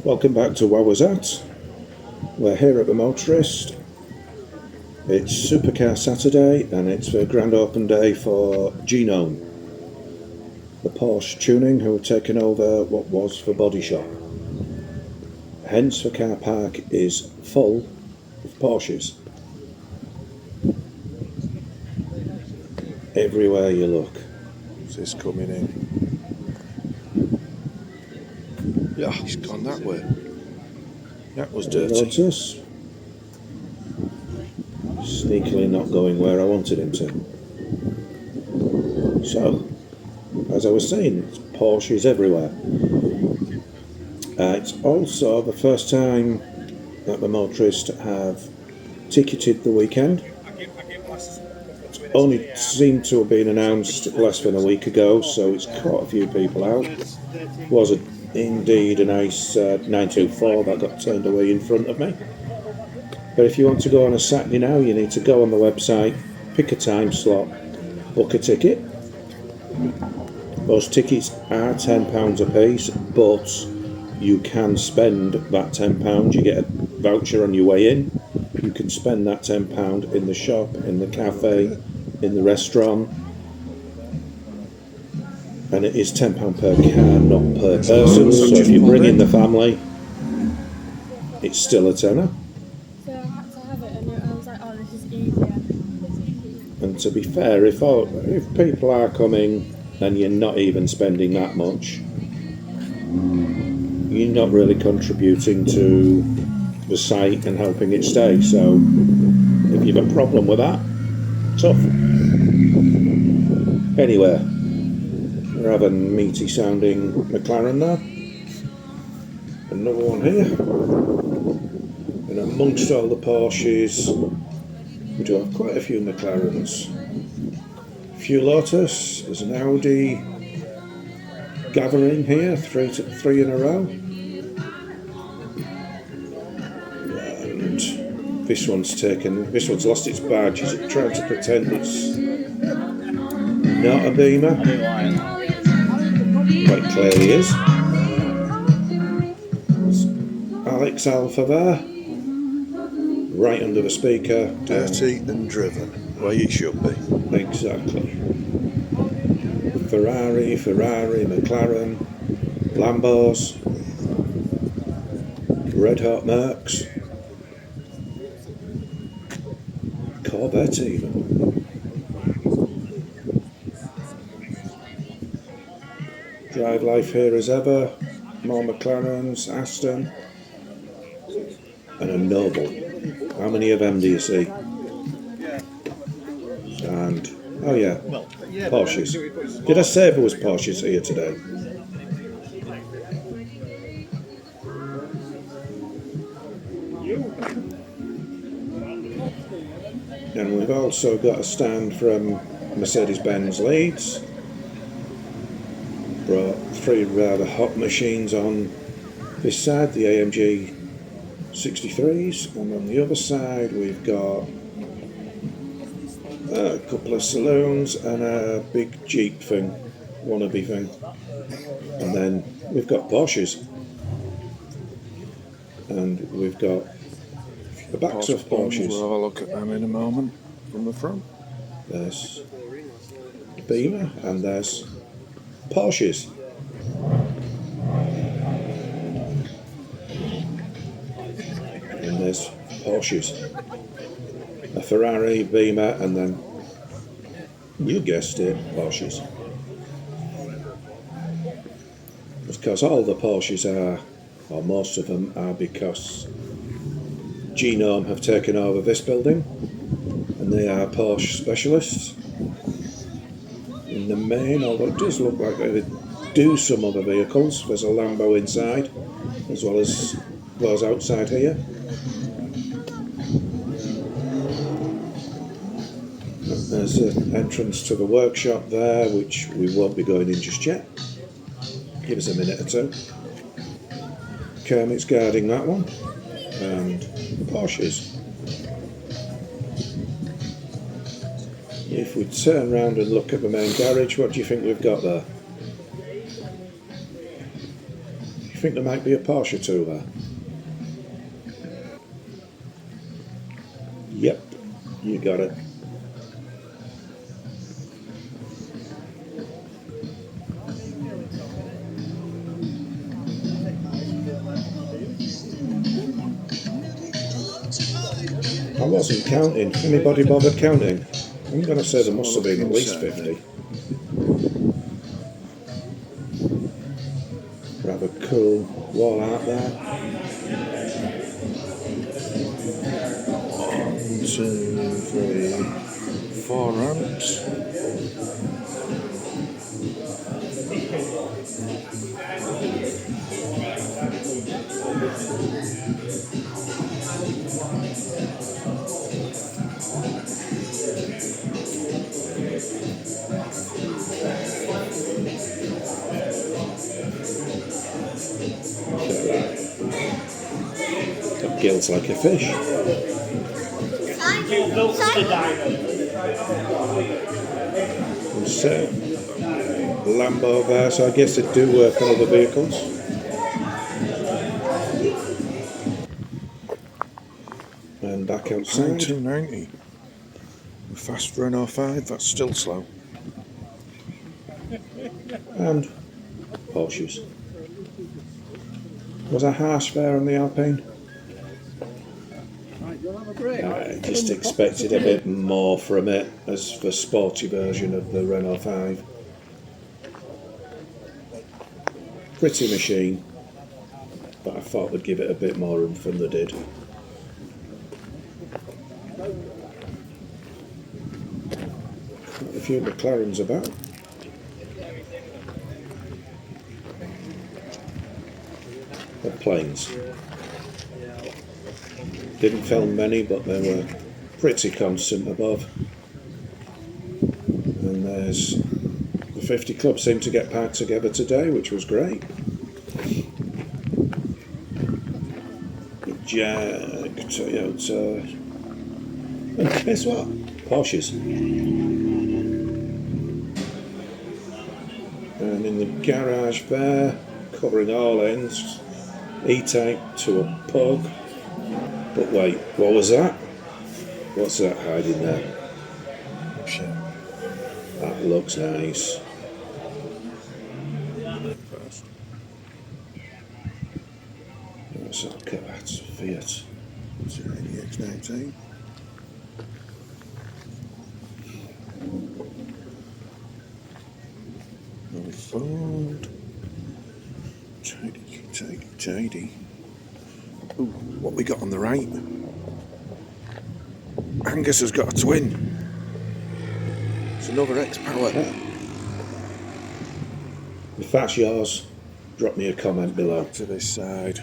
Welcome back to Where Was At. We're here at the Motorist. It's Supercar Saturday and it's the grand open day for Genome, the Porsche tuning who have taken over what was the body shop. Hence the car park is full of Porsches. Everywhere you look. Is this coming in? Yeah, he's gone that way. That was dirty. Lotus. Sneakily not going where I wanted him to. So, as I was saying, it's Porsches everywhere. It's also the first time that the Motorist have ticketed the weekend. Only seemed to have been announced less than a week ago, so it's quite a few people out. Was indeed a nice 924 that got turned away in front of me. But if you want to go on a Saturday now, you need to go on the website, pick a time slot, book a ticket. Those tickets are £10 a piece, but you can spend that £10. You get a voucher on your way in. You can spend that £10 in the shop, in the cafe, in the restaurant. And it is £10 per car, not per person. So if you bring in the family, it's still a tenner. So I had to have it, and I was like, oh, this is easier. And to be fair, if people are coming and you're not even spending that much, you're not really contributing to the site and helping it stay. So if you've a problem with that, tough. Anyway, we're having meaty sounding McLaren now. Another one here. And amongst all the Porsches, we do have quite a few McLarens. A few Lotus, there's an Audi gathering here, three in a row. And this one's lost its badge. Is it trying to pretend it's not a Beamer? Quite clearly is. There's Alex Alfa there, right under the speaker. Dirty and driven, where you should be. Exactly. Ferrari, McLaren, Lambos, Red Hot Mercs, Corvette even. Drive life here as ever, more McLarens, Aston, and a Noble. How many of them do you see? And, oh yeah, Porsches. Did I say there was Porsches here today? And we've also got a stand from Mercedes-Benz Leeds. Brought three rather hot machines on this side, the AMG 63s, and on the other side we've got a couple of saloons and a big Jeep thing, wannabe thing, and then we've got Porsches, and we've got the backs of Porsches. We'll have a look at them in a moment from the front. There's Beamer and there's Porsches. And there's Porsches. A Ferrari, Beamer, and then, you guessed it, Porsches. Because all the Porsches are, or most of them are, because Genome have taken over this building and they are Porsche specialists in the main, although it does look like they do some other vehicles. There's a Lambo inside as well as those outside here. There's an entrance to the workshop there, which we won't be going in just yet. Give us a minute or two. Kermit's guarding that one. And Porsches. If we turn around and look at the main garage, what do you think we've got there? You think there might be a Porsche too there? Yep, you got it. I wasn't counting. Anybody bothered counting? I'm going to say there must have been at least 50. Rather cool wall art there. 1, 2, 3, 4 ramps. Got gills like a fish. So, Lambo there, so I guess it do work on other vehicles. And back outside. 290. Fast for an R5, that's still slow. And Porsches. Was I harsh there on the Alpine? I just expected a bit more from it as the sporty version of the Renault 5. Pretty machine, but I thought they'd give it a bit more oomph than they did. Quite a few McLarens about. The planes. Didn't film many, but they were pretty constant above. And there's the 50 Club seemed to get packed together today, which was great. Jag, Toyota, and guess what? Porsches. And in the garage there, covering all ends, E-Type to a pug. But wait, what was that? What's that hiding there? Shit. That looks nice. What's that? Corvette, Fiat. X19. Ford. Tidy. Ooh, what we got on the right? Angus has got a twin. It's another Xpower. If that's yours, drop me a comment below. To this side.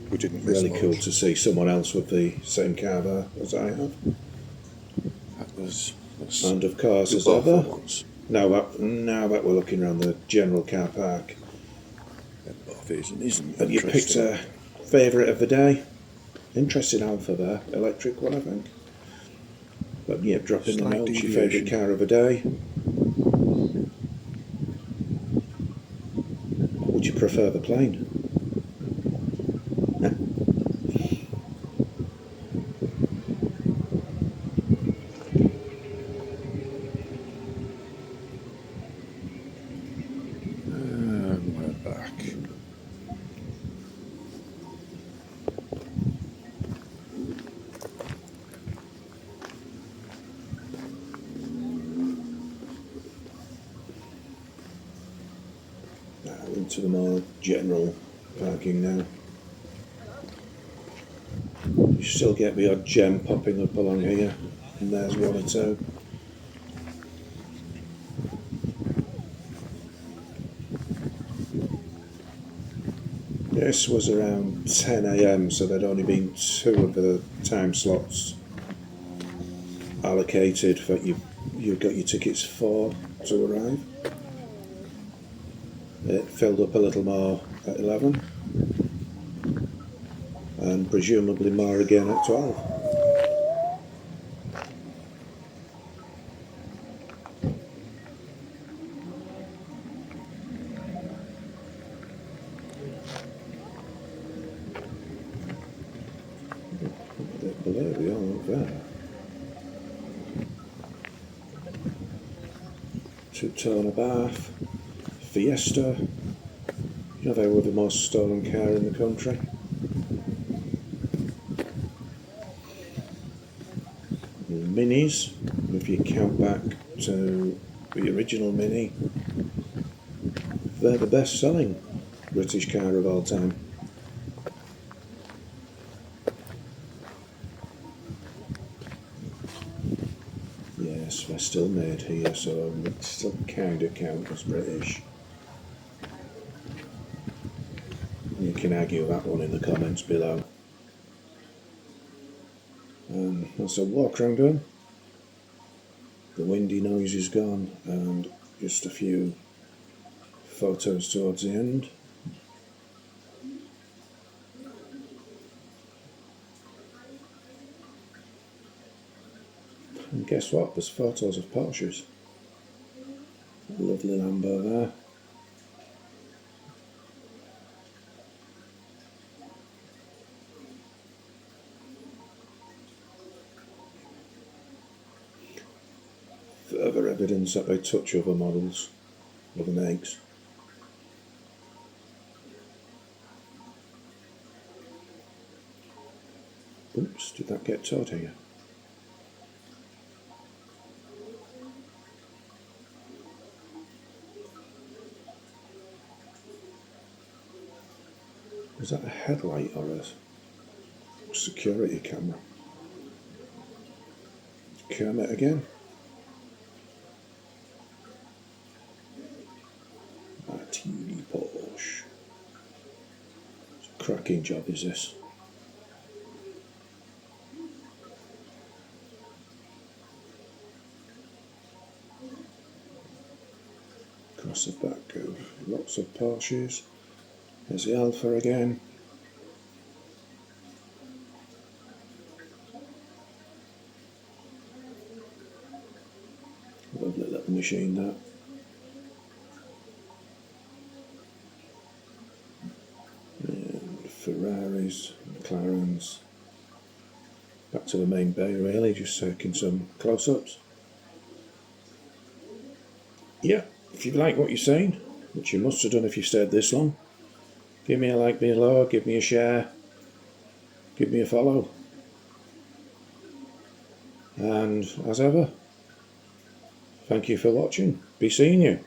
We didn't miss Really much. cool to see someone else with the same car there as I have. That's And of course, as both ever, at once. now that we're looking around the general car park, Both isn't have you picked a favourite of the day? Interesting Alfa there, electric one I think. But yeah, drop in the Slight notes your deviation. favourite car of the day. Or would you prefer the plane? And we're back. Into the more general parking now. You still get the odd gem popping up along here, and there's one or two. This was around 10 AM, so there'd only been 2 of the time slots allocated that you got your tickets for to arrive. It filled up a little more at 11 and presumably more again at 12. Well, there we are, look there. Two-tone bath, Fiesta. You know they were the most stolen car in the country. Minis, if you count back to the original Mini, they're the best selling British car of all time. Yes, they're still made here, so it still kind of count as British. You can argue that one in the comments below. That's a walk around home. The windy noise is gone, and just a few photos towards the end. And guess what? There's photos of Porsches. Lovely Lambo there. Further evidence that they touch other models, other makes. Oops, did that get towed here? Was that a headlight or a security camera? Kermit again. Martini Porsche. It's a cracking job, is this? Across the back of lots of Porsches. There's the Alfa again. Lovely little machine that. And Ferraris, McLarens. Back to the main bay really, just taking some close-ups. Yeah, if you like what you're seeing, which you must have done if you stayed this long, give me a like below, give me a share, give me a follow. And as ever, thank you for watching. Be seeing you.